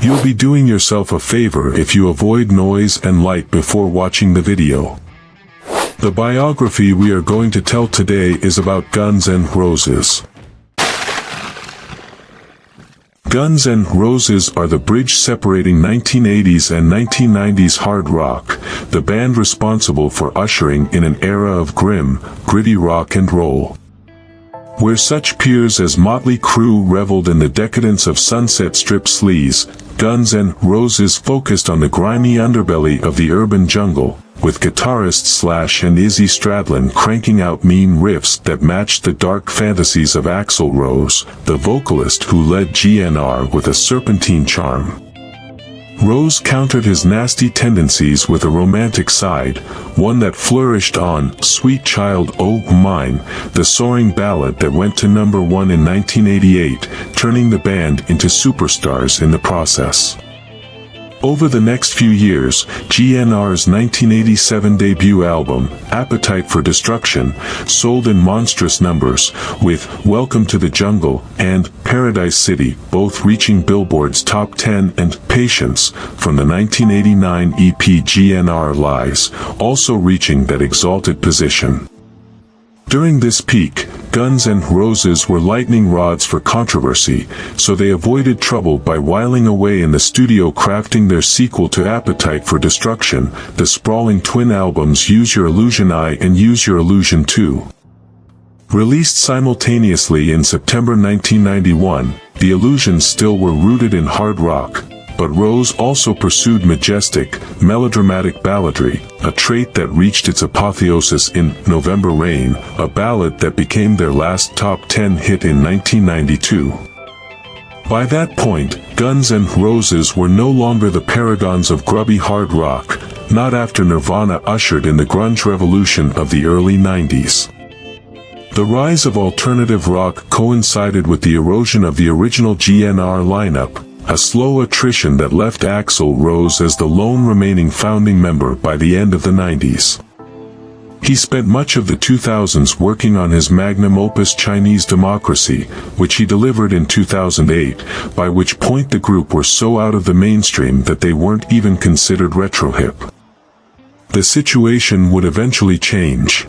You'll be doing yourself a favor if you avoid noise and light before watching the video. The biography we are going to tell today is about Guns N' Roses. Guns N' Roses are the bridge separating 1980s and 1990s hard rock, the band responsible for ushering in an era of grim, gritty rock and roll. Where such peers as Motley Crue reveled in the decadence of Sunset Strip sleaze, Guns N' Roses focused on the grimy underbelly of the urban jungle, with guitarists Slash and Izzy Stradlin cranking out mean riffs that matched the dark fantasies of Axl Rose, the vocalist who led GNR with a serpentine charm. Rose countered his nasty tendencies with a romantic side, one that flourished on Sweet Child O' Mine, the soaring ballad that went to number 1 in 1988, turning the band into superstars in the process. Over the next few years, GNR's 1987 debut album, Appetite for Destruction, sold in monstrous numbers, with Welcome to the Jungle and Paradise City both reaching Billboard's top 10 and Patience from the 1989 EP GNR Lies, also reaching that exalted position. During this peak, Guns N' Roses were lightning rods for controversy, so they avoided trouble by whiling away in the studio crafting their sequel to Appetite for Destruction, the sprawling twin albums Use Your Illusion I and Use Your Illusion II. Released simultaneously in September 1991, the Illusions still were rooted in hard rock, but Rose also pursued majestic, melodramatic balladry, a trait that reached its apotheosis in November Rain, a ballad that became their last top 10 hit in 1992. By that point, Guns N' Roses were no longer the paragons of grubby hard rock, not after Nirvana ushered in the grunge revolution of the early 90s. The rise of alternative rock coincided with the erosion of the original GNR lineup, a slow attrition that left Axl Rose as the lone remaining founding member by the end of the 90s. He spent much of the 2000s working on his magnum opus Chinese Democracy, which he delivered in 2008, by which point the group were so out of the mainstream that they weren't even considered retro-hip. The situation would eventually change.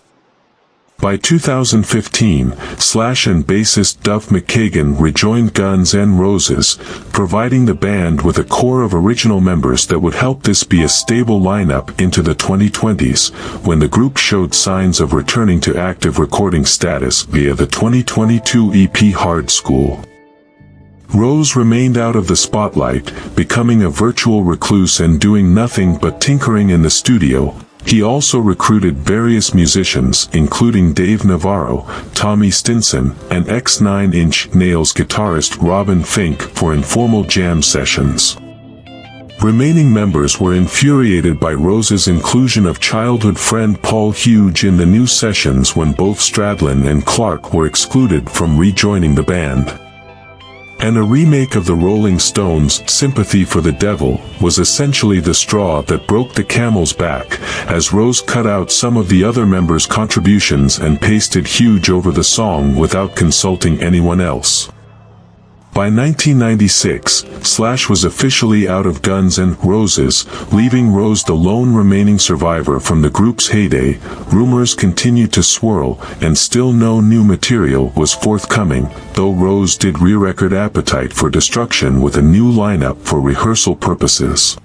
By 2015, Slash and bassist Duff McKagan rejoined Guns N' Roses, providing the band with a core of original members that would help this be a stable lineup into the 2020s, when the group showed signs of returning to active recording status via the 2022 EP Hard School. Rose remained out of the spotlight, becoming a virtual recluse and doing nothing but tinkering in the studio. He also recruited various musicians, including Dave Navarro, Tommy Stinson, and Nine Inch Nails guitarist Robin Fink for informal jam sessions. Remaining members were infuriated by Rose's inclusion of childhood friend Paul Hughes in the new sessions when both Stradlin and Clark were excluded from rejoining the band. And a remake of the Rolling Stones' Sympathy for the Devil was essentially the straw that broke the camel's back, as Rose cut out some of the other members' contributions and pasted Hughes over the song without consulting anyone else. By 1996, Slash was officially out of Guns N' Roses, leaving Rose the lone remaining survivor from the group's heyday. Rumors continued to swirl, and still no new material was forthcoming, though Rose did re-record Appetite for Destruction with a new lineup for rehearsal purposes.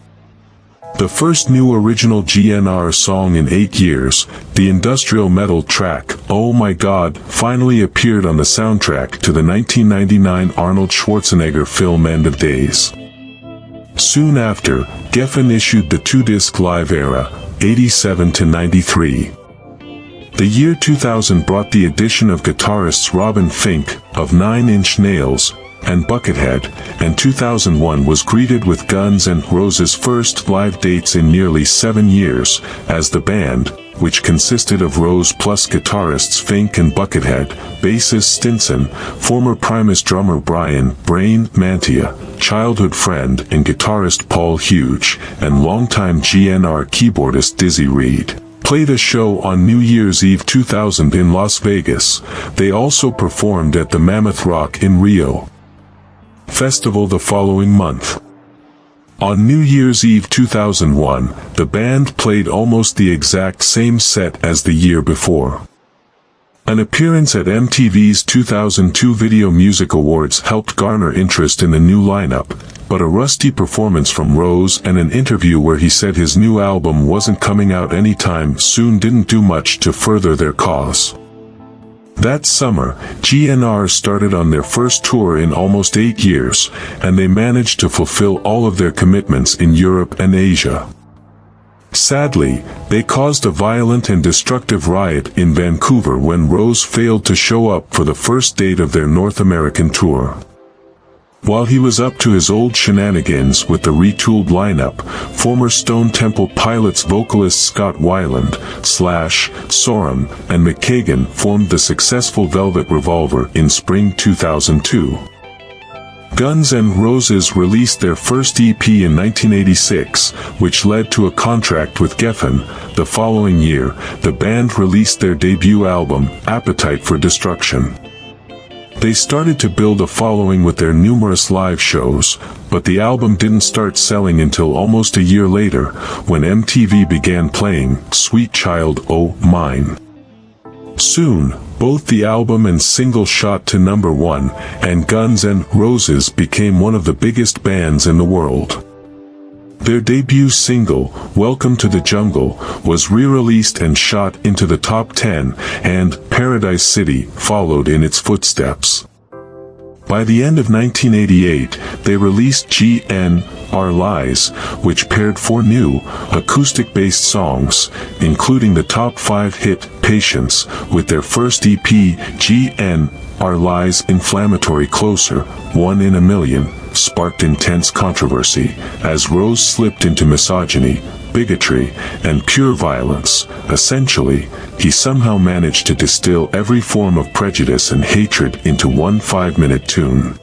The first new original GNR song in 8 years, the industrial metal track, Oh My God, finally appeared on the soundtrack to the 1999 Arnold Schwarzenegger film End of Days. Soon after, Geffen issued the 2-disc Live Era, 87 to 93. The year 2000 brought the addition of guitarists Robin Fink, of Nine Inch Nails, and Buckethead, and 2001 was greeted with Guns N' Roses' first live dates in nearly 7 years, as the band, which consisted of Rose plus guitarists Fink and Buckethead, bassist Stinson, former Primus drummer Brian Brain Mantia, childhood friend and guitarist Paul Hughes, and longtime GNR keyboardist Dizzy Reed, played a show on New Year's Eve 2000 in Las Vegas. They also performed at the Mammoth Rock in Rio Festival the following month. On New Year's Eve 2001, the band played almost the exact same set as the year before. An appearance at MTV's 2002 Video Music Awards helped garner interest in the new lineup, but a rusty performance from Rose and an interview where he said his new album wasn't coming out anytime soon didn't do much to further their cause. That summer, GNR started on their first tour in almost 8 years, and they managed to fulfill all of their commitments in Europe and Asia. Sadly, they caused a violent and destructive riot in Vancouver when Rose failed to show up for the first date of their North American tour. While he was up to his old shenanigans with the retooled lineup, former Stone Temple Pilots vocalist Scott Weiland, Slash, Sorum, and McKagan formed the successful Velvet Revolver in spring 2002. Guns N' Roses released their first EP in 1986, which led to a contract with Geffen. The following year, the band released their debut album, Appetite for Destruction. They started to build a following with their numerous live shows, but the album didn't start selling until almost a year later, when MTV began playing Sweet Child O' Mine. Soon, both the album and single shot to #1, and Guns N' Roses became one of the biggest bands in the world. Their debut single, Welcome to the Jungle, was re-released and shot into the top 10, and Paradise City followed in its footsteps. By the end of 1988, they released GNR Lies, which paired 4 new, acoustic-based songs, including the top 5 hit, Patience, with their first EP, GNR Lies Inflammatory Closer, One in a Million, sparked intense controversy, as Rose slipped into misogyny, bigotry, and pure violence. Essentially, he somehow managed to distill every form of prejudice and hatred into one 5-minute tune.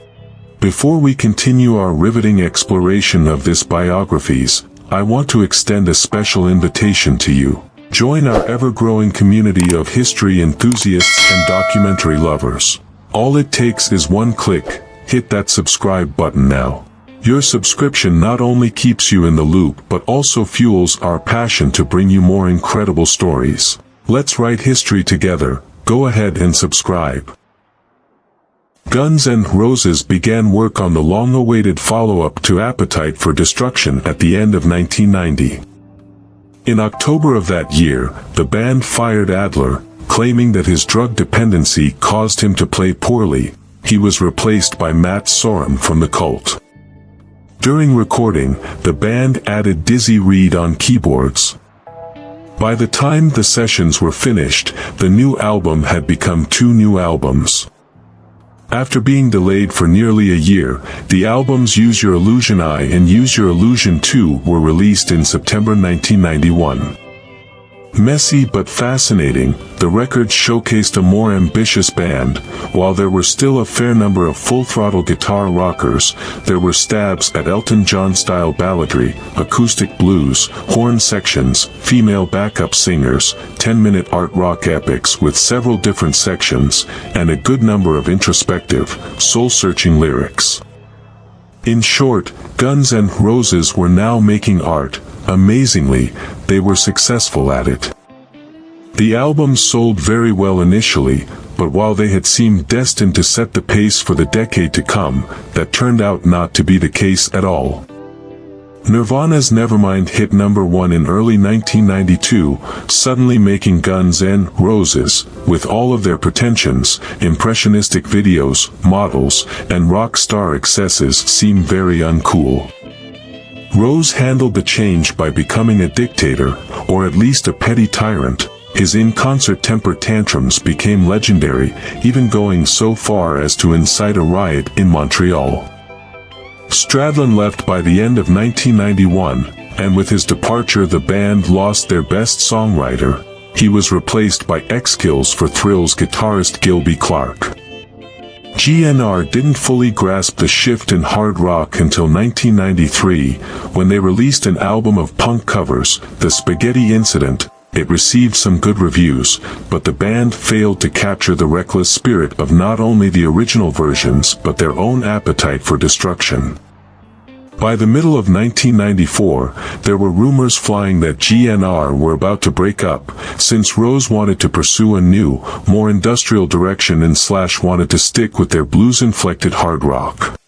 Before we continue our riveting exploration of this biographies, I want to extend a special invitation to you. Join our ever-growing community of history enthusiasts and documentary lovers. All it takes is one click. Hit that subscribe button now. Your subscription not only keeps you in the loop but also fuels our passion to bring you more incredible stories. Let's write history together. Go ahead and subscribe. Guns N' Roses began work on the long-awaited follow-up to Appetite for Destruction at the end of 1990. In October of that year, the band fired Adler, claiming that his drug dependency caused him to play poorly. He was replaced by Matt Sorum from the Cult. During recording, the band added Dizzy Reed on keyboards. By the time the sessions were finished, the new album had become 2 new albums. After being delayed for nearly a year, the albums Use Your Illusion I and Use Your Illusion 2 were released in September 1991. Messy but fascinating, the records showcased a more ambitious band. While there were still a fair number of full-throttle guitar rockers, there were stabs at Elton John-style balladry, acoustic blues, horn sections, female backup singers, 10-minute art rock epics with several different sections, and a good number of introspective, soul-searching lyrics. In short, Guns N' Roses were now making art. Amazingly, they were successful at it. The albums sold very well initially, but while they had seemed destined to set the pace for the decade to come, that turned out not to be the case at all. Nirvana's Nevermind hit #1 in early 1992, suddenly making Guns N' Roses, with all of their pretensions, impressionistic videos, models, and rock star excesses, seem very uncool. Rose handled the change by becoming a dictator, or at least a petty tyrant. His in-concert temper tantrums became legendary, even going so far as to incite a riot in Montreal. Stradlin left by the end of 1991, and with his departure the band lost their best songwriter. He was replaced by X-Kills for Thrills guitarist Gilby Clarke. GNR didn't fully grasp the shift in hard rock until 1993, when they released an album of punk covers, The Spaghetti Incident. It received some good reviews, but the band failed to capture the reckless spirit of not only the original versions but their own Appetite for Destruction. By the middle of 1994, there were rumors flying that GNR were about to break up, since Rose wanted to pursue a new, more industrial direction and Slash wanted to stick with their blues-inflected hard rock.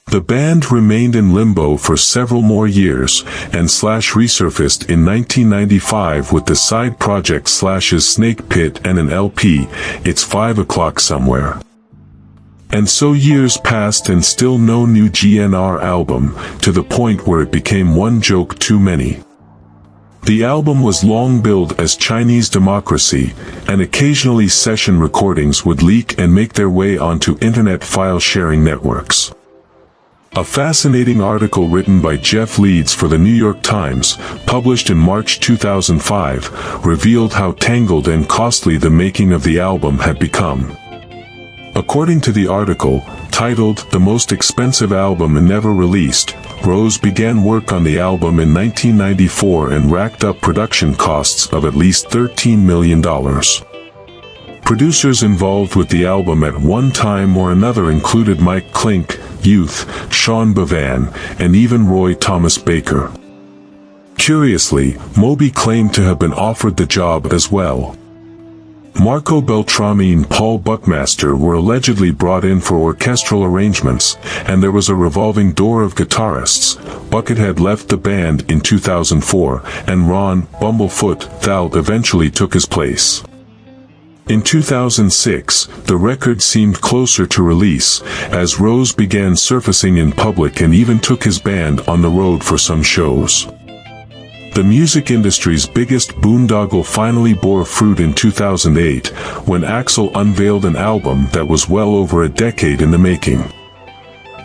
The band remained in limbo for several more years, and Slash resurfaced in 1995 with the side project Slash's Snake Pit and an LP, It's 5 O'Clock Somewhere. And so years passed and still no new GNR album, to the point where it became one joke too many. The album was long billed as Chinese Democracy, and occasionally session recordings would leak and make their way onto internet file-sharing networks. A fascinating article written by Jeff Leeds for the New York Times, published in March 2005, revealed how tangled and costly the making of the album had become. According to the article, titled The Most Expensive Album Never Released, Rose began work on the album in 1994 and racked up production costs of at least $13 million. Producers involved with the album at one time or another included Mike Klink, Youth, Sean Bavan, and even Roy Thomas Baker. Curiously, Moby claimed to have been offered the job as well. Marco Beltrami and Paul Buckmaster were allegedly brought in for orchestral arrangements, and there was a revolving door of guitarists. Buckethead left the band in 2004, and Ron "Bumblefoot" Thal eventually took his place. In 2006, the record seemed closer to release, as Rose began surfacing in public and even took his band on the road for some shows. The music industry's biggest boondoggle finally bore fruit in 2008, when Axl unveiled an album that was well over a decade in the making.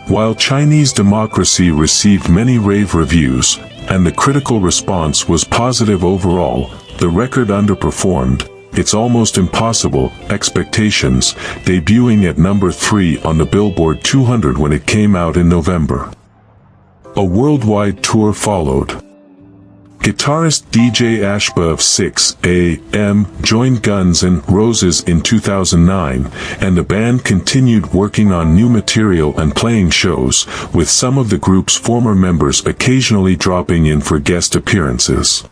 While Chinese Democracy received many rave reviews, and the critical response was positive overall, the record underperformed It's Almost Impossible expectations, debuting at number 3 on the Billboard 200 when it came out in November. A worldwide tour followed. Guitarist DJ Ashba of 6AM joined Guns N' Roses in 2009, and the band continued working on new material and playing shows, with some of the group's former members occasionally dropping in for guest appearances.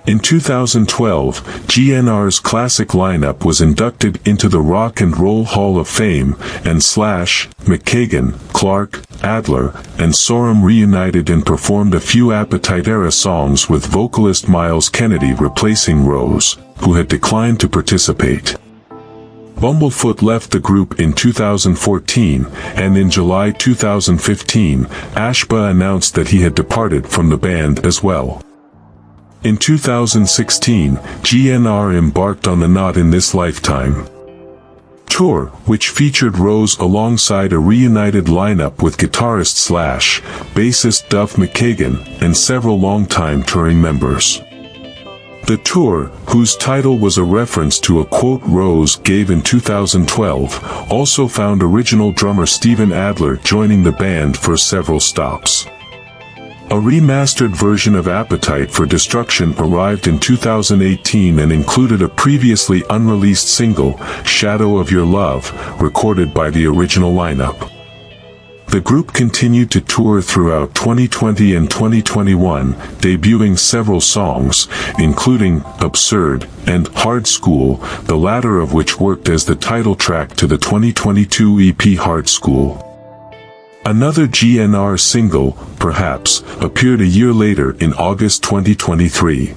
In 2012, GNR's classic lineup was inducted into the Rock and Roll Hall of Fame, and Slash, McKagan, Clark, Adler, and Sorum reunited and performed a few Appetite-era songs with vocalist Miles Kennedy replacing Rose, who had declined to participate. Bumblefoot left the group in 2014, and in July 2015, Ashba announced that he had departed from the band as well. In 2016, GNR embarked on the Not in This Lifetime tour, which featured Rose alongside a reunited lineup with guitarist Slash, bassist Duff McKagan, and several longtime touring members. The tour, whose title was a reference to a quote Rose gave in 2012, also found original drummer Steven Adler joining the band for several stops. A remastered version of Appetite for Destruction arrived in 2018 and included a previously unreleased single, Shadow of Your Love, recorded by the original lineup. The group continued to tour throughout 2020 and 2021, debuting several songs, including Absurd and Hard School, the latter of which worked as the title track to the 2022 EP Hard School. Another GNR single, Perhaps, appeared a year later in August 2023.